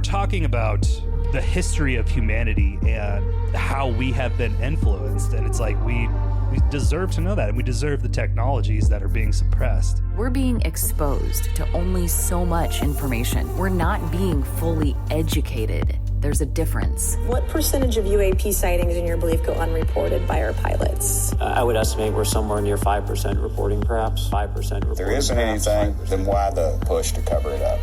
we're talking about the history of humanity and how we have been influenced. And it's like we deserve to know that, and we deserve the technologies that are being suppressed. We're being exposed to only so much information. We're not being fully educated. There's a difference. What percentage of UAP sightings, in your belief, go unreported by our pilots? I would estimate we're somewhere near 5% reporting, perhaps 5% reporting. If there isn't anything, then why the push to cover it up?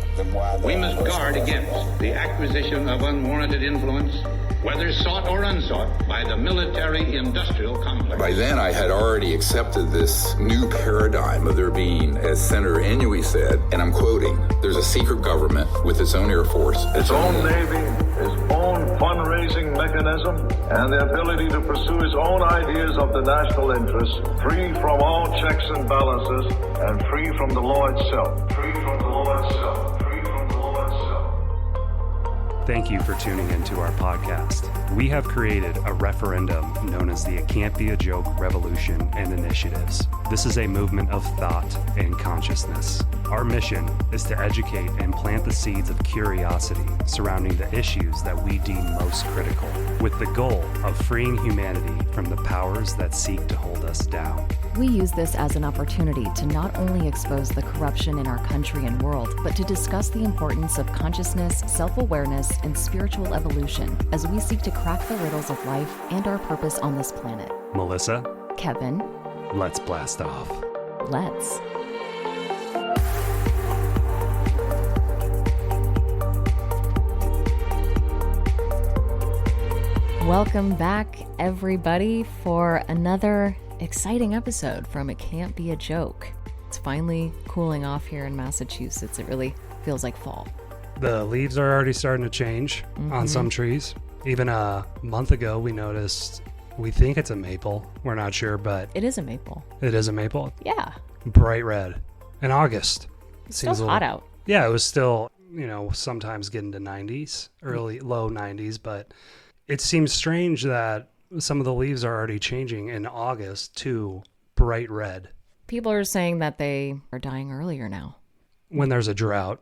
We must guard against the acquisition of unwarranted influence, whether sought or unsought, by the military-industrial complex. By then, I had already accepted this new paradigm of there being, as Senator Inouye said, and I'm quoting, there's a secret government with its own Air Force, its own Navy, its own fundraising mechanism, and the ability to pursue its own ideas of the national interest, free from all checks and balances, and free from the law itself. Free from the law itself. Free from the law itself. Thank you for tuning into our podcast. We have created a referendum known as the It Can't Be a Joke Revolution and Initiatives. This is a movement of thought and consciousness. Our mission is to educate and plant the seeds of curiosity surrounding the issues that we deem most critical, with the goal of freeing humanity from the powers that seek to hold us down. We use this as an opportunity to not only expose the corruption in our country and world, but to discuss the importance of consciousness, self-awareness, and spiritual evolution as we seek to crack the riddles of life and our purpose on this planet. Melissa, Kevin, let's blast off. Let's. Welcome back, everybody, for another exciting episode from It Can't Be a Joke. It's finally cooling off here in Massachusetts. It really feels like fall. The leaves are already starting to change on some trees. Even a month ago, we noticed, we think it's a maple. We're not sure, but It is a maple. it is a maple. Yeah. Bright red. In August. It's still hot out. Yeah, it was still, sometimes getting to 90s, low 90s, but it seems strange that some of the leaves are already changing in August to bright red. People are saying that they are dying earlier now. When there's a drought,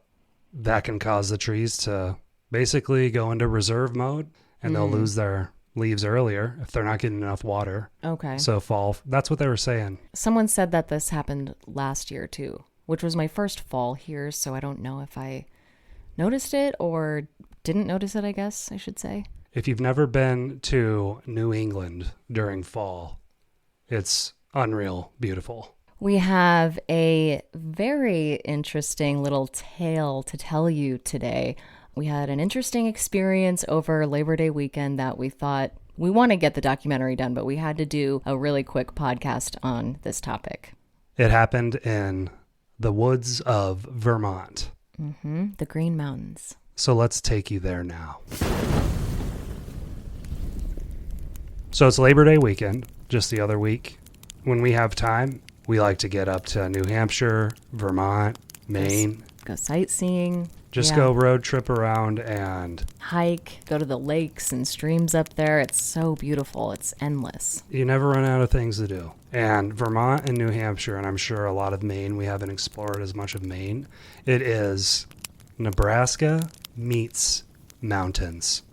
that can cause the trees to basically go into reserve mode, and they'll lose their leaves earlier if they're not getting enough water. Okay. So fall, that's what they were saying. Someone said that this happened last year too, which was my first fall here, so I don't know if I noticed it or didn't notice it, I guess I should say. If you've never been to New England during fall, it's unreal beautiful. We have a very interesting little tale to tell you today. We had an interesting experience over Labor Day weekend that we thought we want to get the documentary done, but we had to do a really quick podcast on this topic. It happened in the woods of Vermont. The Green Mountains. So let's take you there now. So it's Labor Day weekend, just the other week. When we have time, we like to get up to New Hampshire, Vermont, Maine. Go sightseeing. Just go road trip around and hike, go to the lakes and streams up there. It's so beautiful. It's endless. You never run out of things to do. And Vermont and New Hampshire, and I'm sure a lot of Maine, we haven't explored as much of Maine. It is Nebraska meets mountains.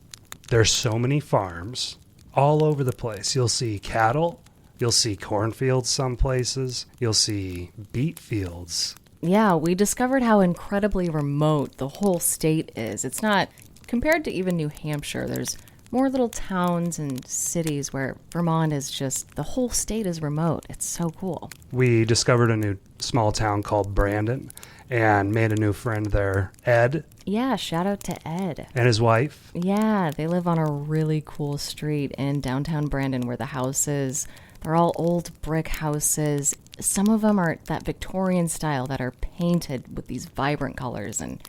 There's so many farms all over the place. You'll see cattle. You'll see cornfields some places. You'll see beet fields. Yeah, we discovered how incredibly remote the whole state is. It's not, compared to even New Hampshire, there's more little towns and cities where Vermont is just, the whole state is remote. It's so cool. We discovered a new small town called Brandon and made a new friend there, Ed. Yeah, shout out to Ed. And his wife. Yeah, they live on a really cool street in downtown Brandon where the houses, they're all old brick houses. Some of them are that Victorian style that are painted with these vibrant colors, and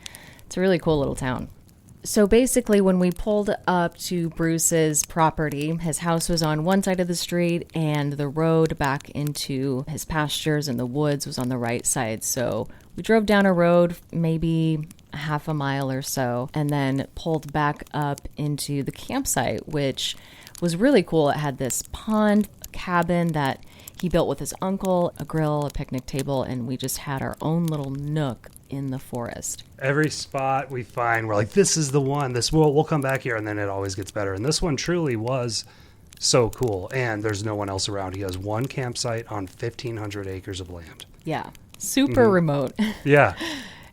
it's a really cool little town. So basically, when we pulled up to Bruce's property, his house was on one side of the street, and the road back into his pastures and the woods was on the right side. So we drove down a road, maybe a half a mile or so, and then pulled back up into the campsite, which was really cool. It had this pond cabin that he built with his uncle a grill, a picnic table, and we just had our own little nook in the forest. Every spot we find, we're like, this is the one. We'll come back here, and then it always gets better. And this one truly was so cool. And there's no one else around. He has one campsite on 1,500 acres of land. Yeah, super remote. Yeah.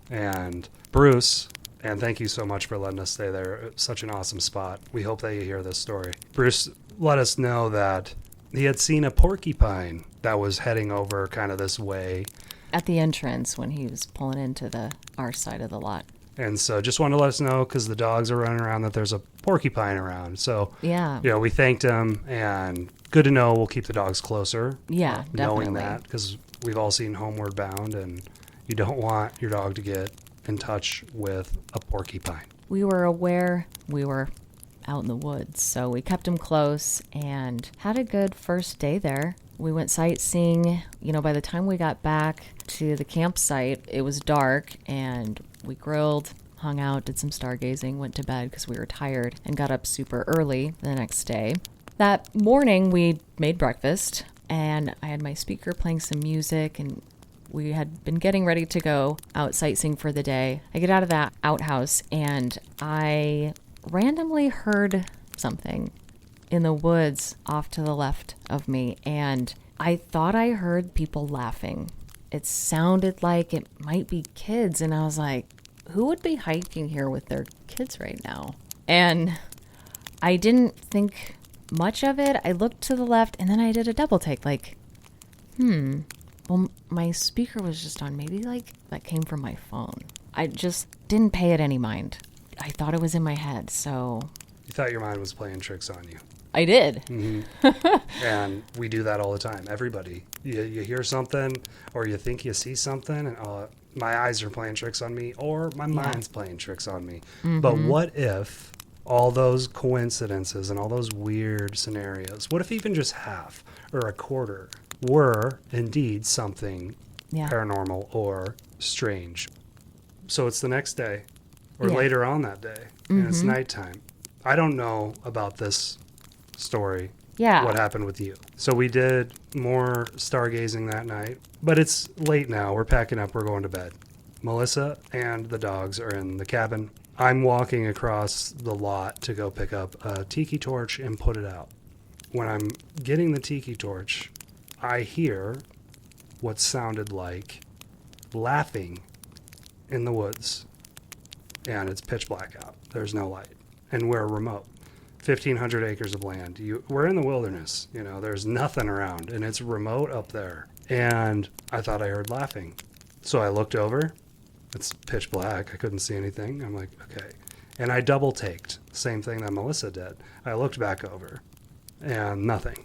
And Bruce, and thank you so much for letting us stay there. It's such an awesome spot. We hope that you hear this story. Bruce let us know that he had seen a porcupine that was heading over kind of this way. At the entrance when he was pulling into our side of the lot. And so just wanted to let us know, because the dogs are running around, that there's a porcupine around. So, yeah, we thanked him, and good to know. We'll keep the dogs closer. Yeah, definitely. Knowing that, because we've all seen Homeward Bound, and you don't want your dog to get in touch with a porcupine. We were aware we were out in the woods, so we kept him close and had a good first day there. We went sightseeing. By the time we got back to the campsite, it was dark, and we grilled, hung out, did some stargazing, went to bed because we were tired, and got up super early the next day. That morning, we made breakfast, and I had my speaker playing some music, and we had been getting ready to go out sightseeing for the day. I get out of that outhouse, and I randomly heard something in the woods off to the left of me, and I thought I heard people laughing. It sounded like it might be kids, and I was like, who would be hiking here with their kids right now? And I didn't think much of it. I looked to the left, and then I did a double take, like, well, my speaker was just on. Maybe that came from my phone. I just didn't pay it any mind. I thought it was in my head, so... You thought your mind was playing tricks on you. I did. Mm-hmm. And we do that all the time. Everybody. You hear something, or you think you see something, and my eyes are playing tricks on me, or my mind's playing tricks on me. Mm-hmm. But what if all those coincidences and all those weird scenarios, what if even just half or a quarter were indeed something paranormal or strange? So it's the next day, or later on that day, and it's nighttime. I don't know about this story, what happened with you. So we did more stargazing that night, but it's late now. We're packing up. We're going to bed. Melissa and the dogs are in the cabin. I'm walking across the lot to go pick up a tiki torch and put it out. When I'm getting the tiki torch, I hear what sounded like laughing in the woods, and it's pitch black out. There's no light, and we're remote. 1,500 acres of land. We're in the wilderness. There's nothing around, and it's remote up there. And I thought I heard laughing. So I looked over. It's pitch black. I couldn't see anything. I'm like, okay. And I double taked. Same thing that Melissa did. I looked back over, and nothing.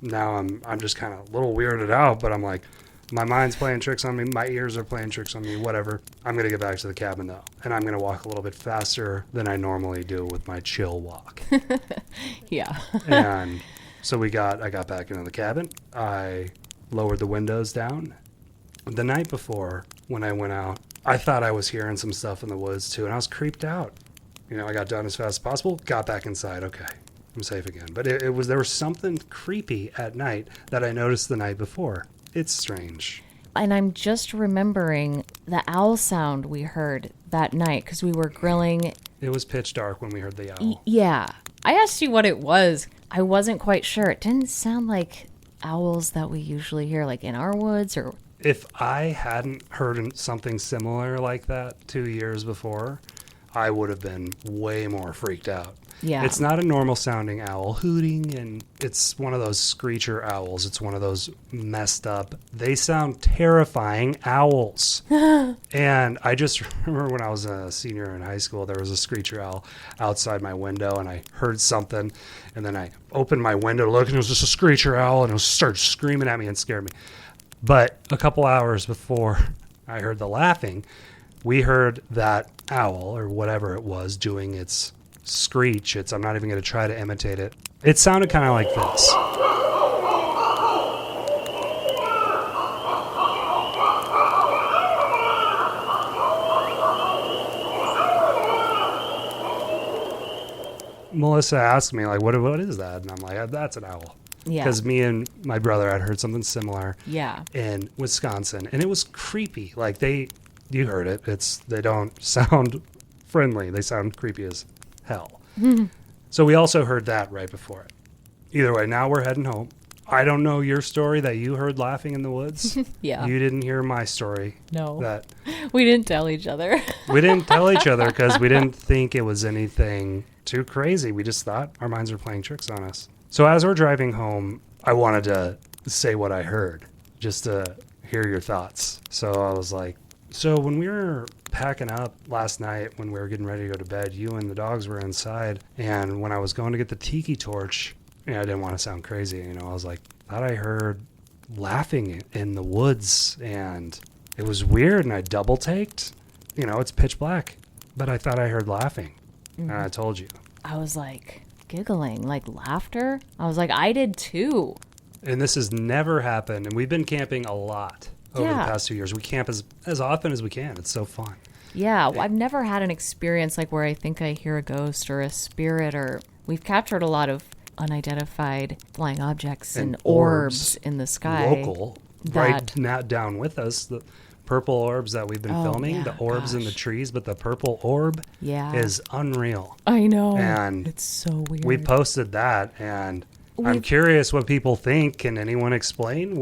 Now I'm just kind of a little weirded out, but I'm like, my mind's playing tricks on me. My ears are playing tricks on me. Whatever. I'm going to get back to the cabin, though. And I'm going to walk a little bit faster than I normally do with my chill walk. Yeah. And so I got back into the cabin. I lowered the windows down. The night before, when I went out, I thought I was hearing some stuff in the woods, too. And I was creeped out. I got done as fast as possible. Got back inside. Okay. I'm safe again. But there was something creepy at night that I noticed the night before. It's strange. And I'm just remembering the owl sound we heard that night because we were grilling. It was pitch dark when we heard the owl. Yeah. I asked you what it was. I wasn't quite sure. It didn't sound like owls that we usually hear, like in our woods. Or if I hadn't heard something similar like that 2 years before, I would have been way more freaked out. Yeah. It's not a normal sounding owl hooting, and it's one of those screecher owls. It's one of those messed up. They sound terrifying owls. And I just remember when I was a senior in high school, there was a screecher owl outside my window, and I heard something, and then I opened my window to look, and it was just a screecher owl, and it started screaming at me and scared me. But a couple hours before I heard the laughing, we heard that owl, or whatever it was, doing its screech. I'm not even going to try to imitate it. It sounded kind of like this. Melissa asked me, like, what is that? And I'm like, that's an owl. Yeah. Because me and my brother had heard something similar Yeah. in Wisconsin, and it was creepy. Like you heard it. They don't sound friendly. They sound creepy as hell. So we also heard that right before it. Either way, now we're heading home. I don't know your story that you heard laughing in the woods. Yeah. You didn't hear my story. No. That We didn't tell each other. we didn't tell each other because we didn't think it was anything too crazy. We just thought our minds were playing tricks on us. So as we're driving home, I wanted to say what I heard just to hear your thoughts. So I was like, so when we were packing up last night, when we were getting ready to go to bed, you and the dogs were inside. And when I was going to get the tiki torch, I didn't want to sound crazy. I was like, thought I heard laughing in the woods, and it was weird. And I double taked. It's pitch black, but I thought I heard laughing. And I told you. I was like giggling, like laughter. I was like, I did too. And this has never happened. And we've been camping a lot over the past 2 years. We camp as often as we can. It's so fun. Yeah, I've never had an experience like where I think I hear a ghost or a spirit, or we've captured a lot of unidentified flying objects and orbs in the sky. Local, right now down with us, the purple orbs that we've been filming, the orbs in the trees, but the purple orb is unreal. I know. And it's so weird. We posted that, and I'm curious what people think. Can anyone explain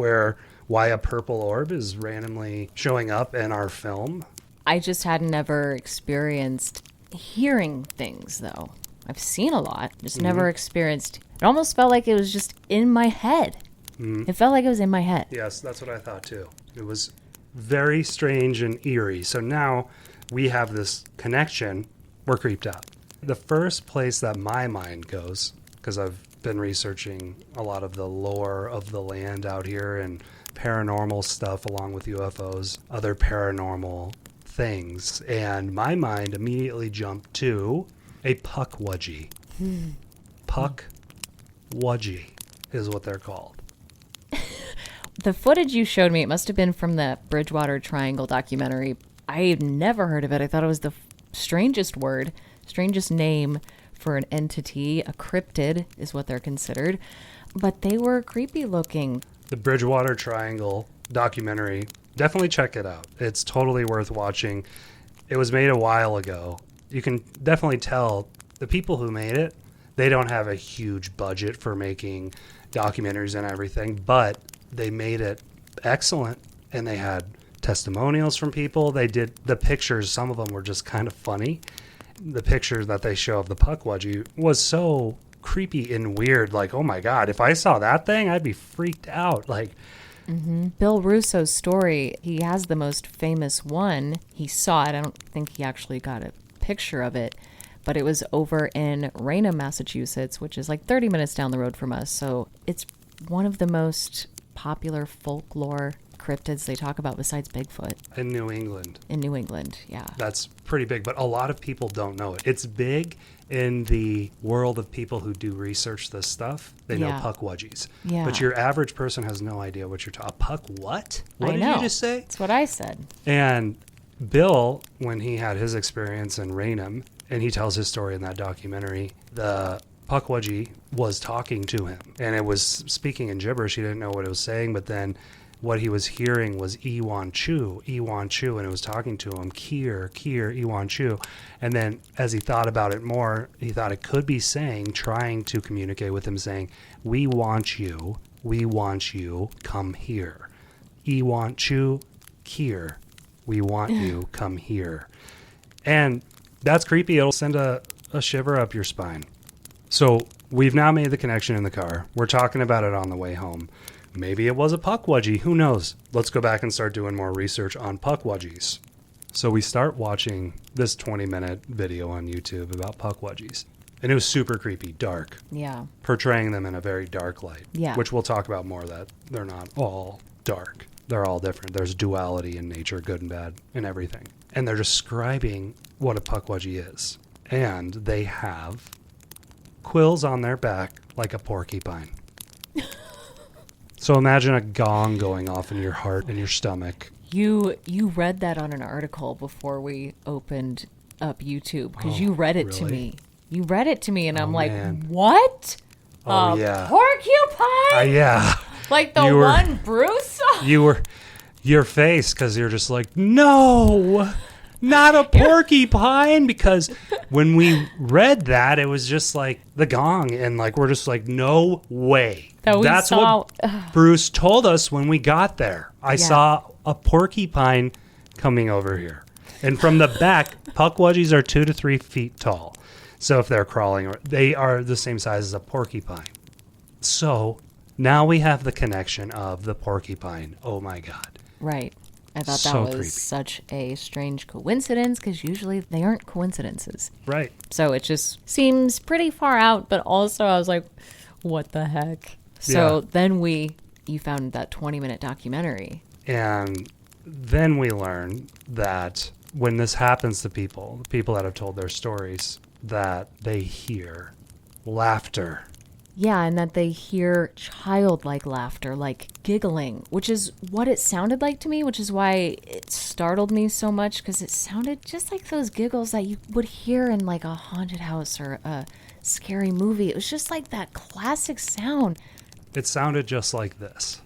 why a purple orb is randomly showing up in our film? I just hadn't ever experienced hearing things, though. I've seen a lot, just never experienced. It almost felt like it was just in my head. It felt like it was in my head. Yes, that's what I thought too. It was very strange and eerie. So now we have this connection. We're creeped out. The first place that my mind goes, because I've been researching a lot of the lore of the land out here and paranormal stuff along with UFOs, other paranormal things, and my mind immediately jumped to a Pukwudgie. Pukwudgie is what they're called. The footage you showed me, it must have been from the Bridgewater Triangle documentary. I had never heard of it. I thought it was the strangest name for an entity. A cryptid is what they're considered. But they were creepy looking. The Bridgewater Triangle documentary, definitely check it out. It's totally worth watching. It was made a while ago. You can definitely tell the people who made it, they don't have a huge budget for making documentaries and everything, but they made it excellent, and they had testimonials from people. They did the pictures. Some of them were just kind of funny. The pictures that they show of the Pukwudgie was so creepy and weird. Like, oh my God, if I saw that thing, I'd be freaked out. Like, Bill Russo's story, he has the most famous one. He saw it. I don't think he actually got a picture of it, but it was over in Raynham, Massachusetts, which is like 30 minutes down the road from us. So it's one of the most popular folklore cryptids they talk about besides Bigfoot. in New England. In New England, yeah. That's pretty big, but a lot of people don't know it. It's big in the world of people who do research this stuff. They know Pukwudgies. Yeah. But your average person has no idea what you're talking about. Puck what? What I did know. you just say? That's what I said. And Bill, when he had his experience in Raynham, and he tells his story in that documentary, the Pukwudgie was talking to him. And it was speaking in gibberish. He didn't know what it was saying, but then what he was hearing was Iwan Chu, and it was talking to him, Kier, Iwan Chu. And then as he thought about it more, he thought it could be trying to communicate with him, saying, we want you, come here. Iwan Chu, Kier, we want you, come here. And that's creepy. It'll send a shiver up your spine. So we've now made the connection in the car. We're talking about it on the way home. Maybe it was a Pukwudgie. Who knows? Let's go back and start doing more research on Pukwudgies. So we start watching this 20-minute video on YouTube about Pukwudgies. And it was super creepy, dark. Yeah. Portraying them in a very dark light. Yeah. Which we'll talk about more, that they're not all dark. They're all different. There's duality in nature, good and bad, and everything. And they're describing what a Pukwudgie is. And they have quills on their back like a porcupine. So imagine a gong going off in your heart and your stomach. You read that on an article before we opened up YouTube, because you read it to really? me. You read it to me, and I'm like, man. what? Oh, yeah. Porcupine? Yeah. Like the one Bruce saw? Your face, because you're just like, no, not a porcupine. Because when we read that, it was just like the gong. And like, we're just like, no way. That's what Bruce told us when we got there. I saw a porcupine coming over here. And from the back, Pukwudgies are 2 to 3 feet tall. So if they're crawling, they are the same size as a porcupine. So now we have the connection of the porcupine. Oh my God. Right. I thought So that was creepy. such a strange coincidence because usually they aren't coincidences. Right. So it just seems pretty far out, but also I was like, what the heck? So then you found that 20-minute documentary. And then we learn that when this happens to people, the people that have told their stories, that they hear laughter. Yeah, and that they hear childlike laughter, like giggling, which is what it sounded like to me, which is why it startled me so much, because it sounded just like those giggles that you would hear in like a haunted house or a scary movie. It was just like that classic sound. It sounded just like this.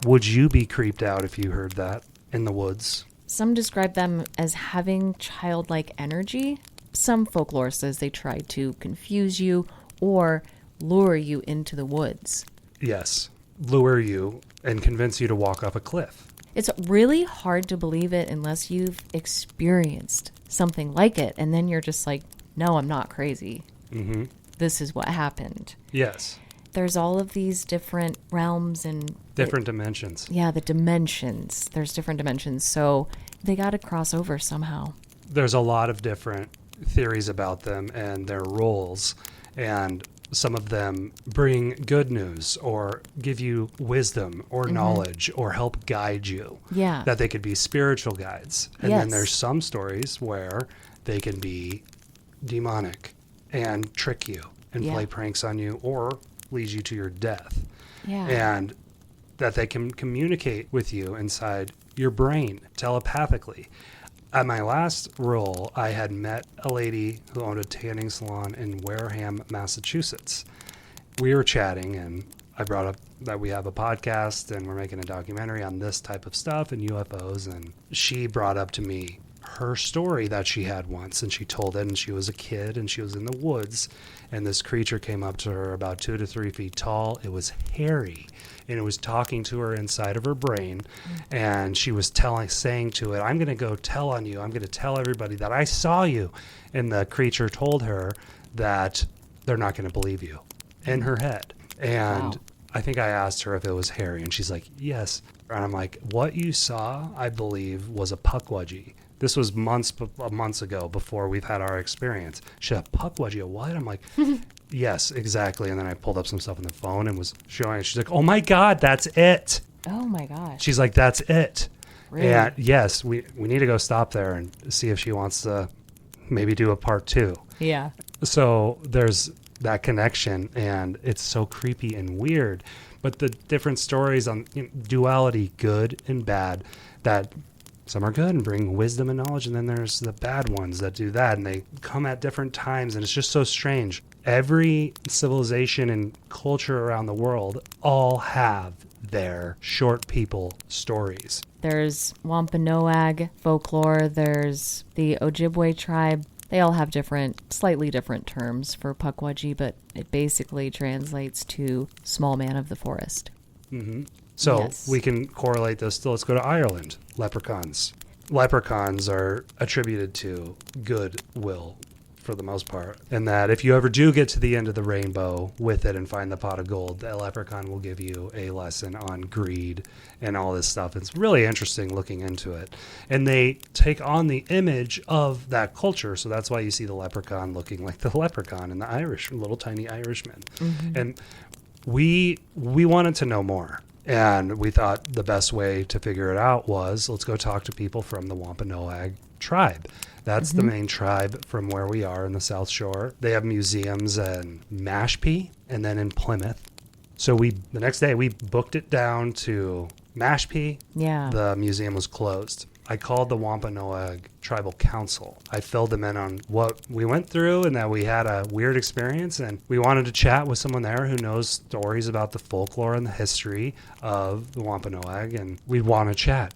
Would you be creeped out if you heard that in the woods? Some describe them as having childlike energy. Some folklore says they try to confuse you or lure you into the woods. Yes. Lure you and convince you to walk off a cliff. It's really hard to believe it unless you've experienced something like it. And then you're just like, no, I'm not crazy. Mm-hmm. This is what happened. Yes. There's all of these different realms and... Different dimensions. Yeah, the dimensions. There's different dimensions. So they got to cross over somehow. There's a lot of different theories about them and their roles. And some of them bring good news or give you wisdom or knowledge or help guide you. Yeah. That they could be spiritual guides. And Yes. then there's some stories where they can be demonic and trick you and play pranks on you or lead you to your death. Yeah. And that they can communicate with you inside your brain telepathically. At my last role, I had met a lady who owned a tanning salon in Wareham, Massachusetts. We were chatting, and I brought up that we have a podcast, and we're making a documentary on this type of stuff and UFOs, and she brought up to me her story that she had once, and she told it, and she was a kid, and she was in the woods, and this creature came up to her about 2 to 3 feet tall. It was hairy, and it was talking to her inside of her brain, and she was saying to it, I'm going to go tell on you. I'm going to tell everybody that I saw you. And the creature told her that they're not going to believe you in her head. And I think I asked her if it was hairy, and she's like, yes. And I'm like, what you saw, I believe, was a Pukwudgie. This was months ago before we've had our experience. She said, a Pukwudgie, a what? I'm like, yes, exactly. And then I pulled up some stuff on the phone and was showing it. She's like, oh my God, that's it. Oh my gosh. She's like, that's it. Really? And yes, we need to go stop there and see if she wants to maybe do a part 2. Yeah. So there's that connection, and it's so creepy and weird. But the different stories on duality, good and bad, that some are good and bring wisdom and knowledge, and then there's the bad ones that do that, and they come at different times, and it's just so strange. Every civilization and culture around the world all have their short people stories. There's Wampanoag folklore. There's the Ojibwe tribe. They all have slightly different terms for Pukwudgie, but it basically translates to small man of the forest. Mm-hmm. So Yes. we can correlate this to, let's go to Ireland. Leprechauns. Leprechauns are attributed to goodwill for the most part. And that if you ever do get to the end of the rainbow with it and find the pot of gold, that leprechaun will give you a lesson on greed and all this stuff. It's really interesting looking into it. And they take on the image of that culture. So that's why you see the leprechaun looking like the leprechaun and the Irish, little tiny Irishman. Mm-hmm. And we wanted to know more. And we thought the best way to figure it out was, let's go talk to people from the Wampanoag tribe. That's the main tribe from where we are in the South Shore. They have museums in Mashpee and then in Plymouth. So the next day we booked it down to Mashpee. Yeah. The museum was closed. I called the Wampanoag Tribal Council. I filled them in on what we went through and that we had a weird experience, and we wanted to chat with someone there who knows stories about the folklore and the history of the Wampanoag, and we'd want to chat.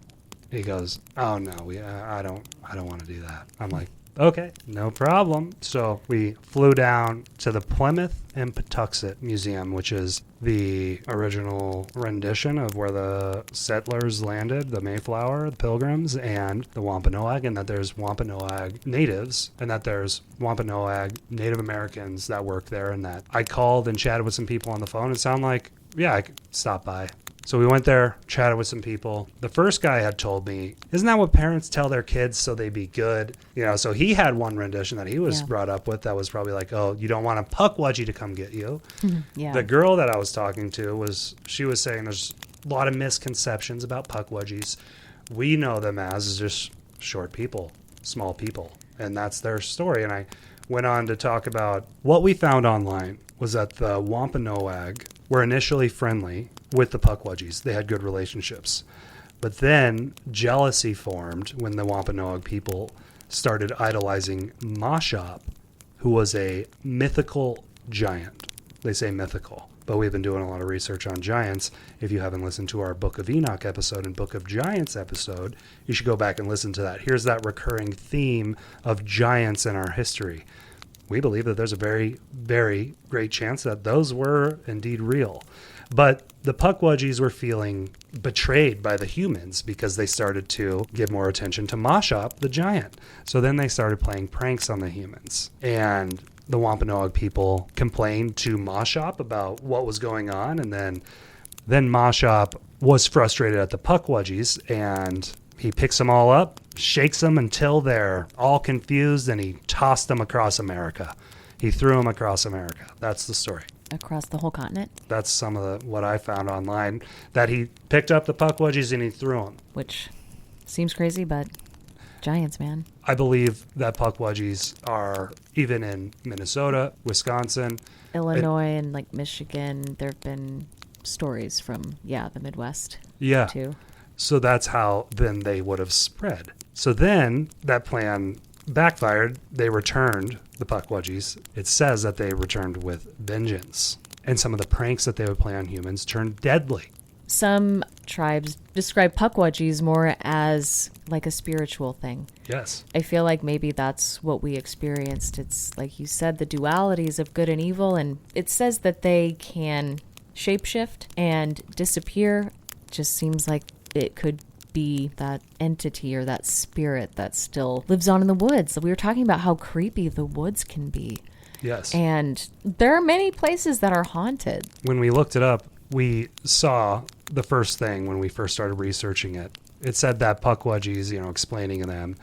He goes, "Oh no, I don't want to do that." I'm like, "Okay, no problem." So we flew down to the Plymouth and Patuxent Museum, which is the original rendition of where the settlers landed, the Mayflower, the Pilgrims, and the Wampanoag, and that there's Wampanoag natives, and that there's Wampanoag Native Americans that work there, and that I called and chatted with some people on the phone. It sounded like, yeah, I could stop by. So we went there, chatted with some people. The first guy had told me, isn't that what parents tell their kids so they be good? You know, so he had one rendition that he was brought up with that was probably like, oh, you don't want a Pukwudgie to come get you. Yeah. The girl that I was talking to she was saying there's a lot of misconceptions about Pukwudgies. We know them as just short people, small people, and that's their story. And I went on to talk about what we found online was that the Wampanoag were initially friendly with the Pukwudgies. They had good relationships. But then jealousy formed when the Wampanoag people started idolizing Mashop, who was a mythical giant. They say mythical, but we've been doing a lot of research on giants. If you haven't listened to our Book of Enoch episode and Book of Giants episode, you should go back and listen to that. Here's that recurring theme of giants in our history. We believe that there's a very, very great chance that those were indeed real. But the Pukwudgies were feeling betrayed by the humans because they started to give more attention to Mashop, the giant. So then they started playing pranks on the humans. And the Wampanoag people complained to Mashop about what was going on. And then Mashop was frustrated at the Pukwudgies, and he picks them all up, shakes them until they're all confused, and he tossed them across America. He threw them across America. That's the story. Across the whole continent? That's some of what I found online, that he picked up the Pukwudgies and he threw them. Which seems crazy, but giants, man. I believe that Pukwudgies are even in Minnesota, Wisconsin, Illinois, and like Michigan. There have been stories from, the Midwest, too. So that's how then they would have spread. So then that plan backfired. They returned, the Pukwudgies. It says that they returned with vengeance. And some of the pranks that they would play on humans turned deadly. Some tribes describe Pukwudgies more as like a spiritual thing. Yes. I feel like maybe that's what we experienced. It's like you said, the dualities of good and evil. And it says that they can shapeshift and disappear. Just seems like it could be that entity or that spirit that still lives on in the woods. We were talking about how creepy the woods can be. Yes. And there are many places that are haunted. When we looked it up, we saw the first thing when we first started researching it. It said that Pukwudgies, explaining them.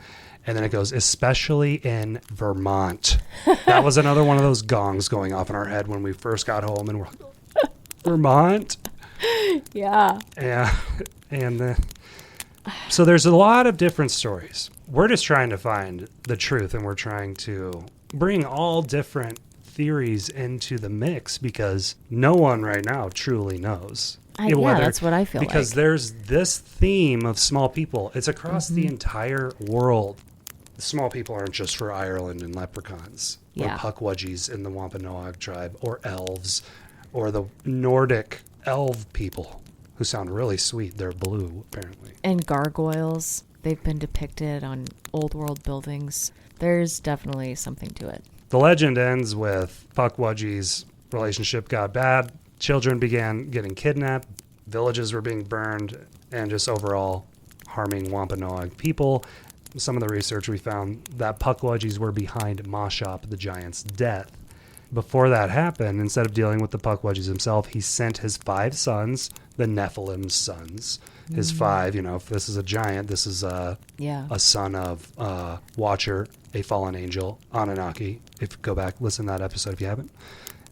And then it goes, especially in Vermont. That was another one of those gongs going off in our head when we first got home, and we're like, Vermont? Yeah. So there's a lot of different stories. We're just trying to find the truth, and we're trying to bring all different theories into the mix because no one right now truly knows. That's what I feel like. Because there's this theme of small people. It's across the entire world. The small people aren't just for Ireland and leprechauns or Pukwudgies in the Wampanoag tribe or elves or the Nordic elf people who sound really sweet. They're blue, apparently. And gargoyles. They've been depicted on old world buildings. There's definitely something to it. The legend ends with Pukwudgie's relationship got bad. Children began getting kidnapped. Villages were being burned and just overall harming Wampanoag people. Some of the research we found that Pukwudgies were behind Mashop, the giant's death. Before that happened, instead of dealing with the Pukwudgies himself, he sent his 5 sons, the Nephilim's sons. His 5, if this is a giant, this is a son of Watcher, a fallen angel, Anunnaki. If you go back, listen to that episode if you haven't.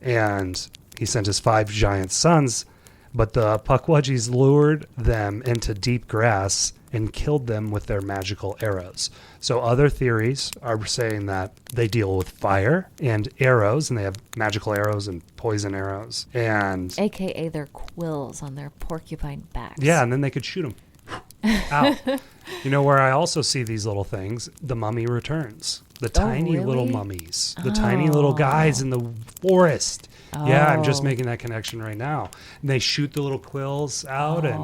And he sent his 5 giant sons, but the Pukwudgies lured them into deep grass and killed them with their magical arrows. So other theories are saying that they deal with fire and arrows, and they have magical arrows and poison arrows. And AKA their quills on their porcupine backs. yeah, and then they could shoot them. out. You know where I also see these little things? The Mummy Returns. The tiny little mummies. The tiny little guys in the forest. Yeah, I'm just making that connection right now. And they shoot the little quills out and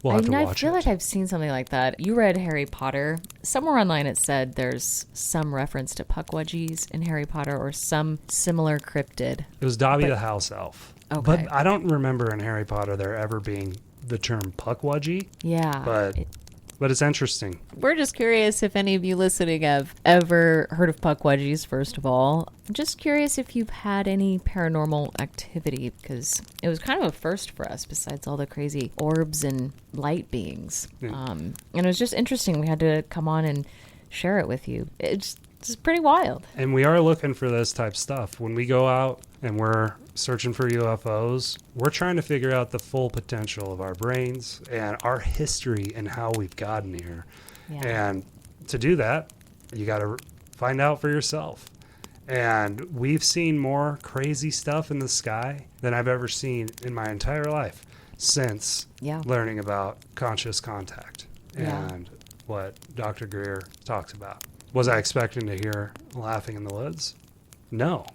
we'll have to watch it. I feel like I've seen something like that. You read Harry Potter. Somewhere online it said there's some reference to Pukwudgies in Harry Potter or some similar cryptid. It was Dobby the house elf. Okay. But I don't remember in Harry Potter there ever being the term Pukwudgie. Yeah. But it's interesting. We're just curious if any of you listening have ever heard of Pukwudgies, first of all. I'm just curious if you've had any paranormal activity, because it was kind of a first for us, besides all the crazy orbs and light beings. Yeah. And it was just interesting. We had to come on and share it with you. It's pretty wild. And we are looking for this type stuff. When we go out and we're searching for UFOs, we're trying to figure out the full potential of our brains and our history and how we've gotten here. Yeah. And to do that, you got to find out for yourself. And we've seen more crazy stuff in the sky than I've ever seen in my entire life since learning about conscious contact and what Dr. Greer talks about. Was I expecting to hear laughing in the woods? No.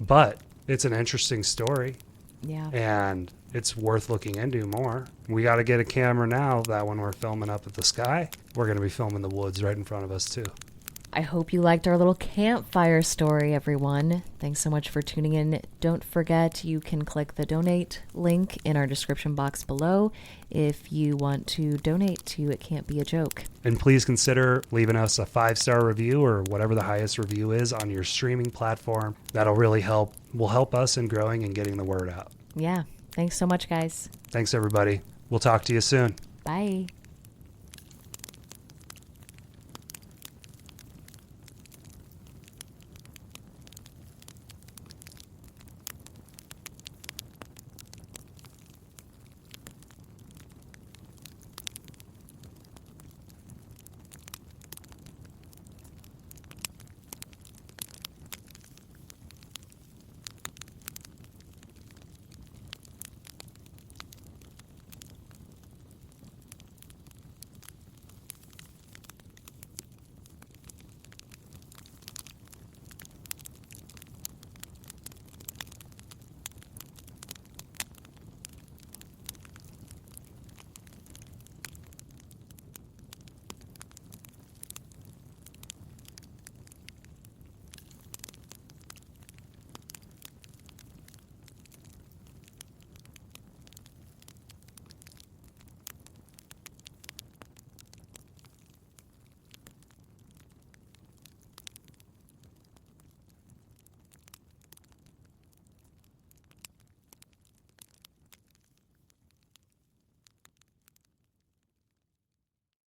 But it's an interesting story. Yeah. And it's worth looking into more. We got to get a camera now that when we're filming up at the sky, we're going to be filming the woods right in front of us too. I hope you liked our little campfire story, everyone. Thanks so much for tuning in. Don't forget, you can click the donate link in our description box below if you want to donate to It Can't Be a Joke. And please consider leaving us a 5-star review or whatever the highest review is on your streaming platform. That'll really will help us in growing and getting the word out. Yeah. Thanks so much, guys. Thanks, everybody. We'll talk to you soon. Bye.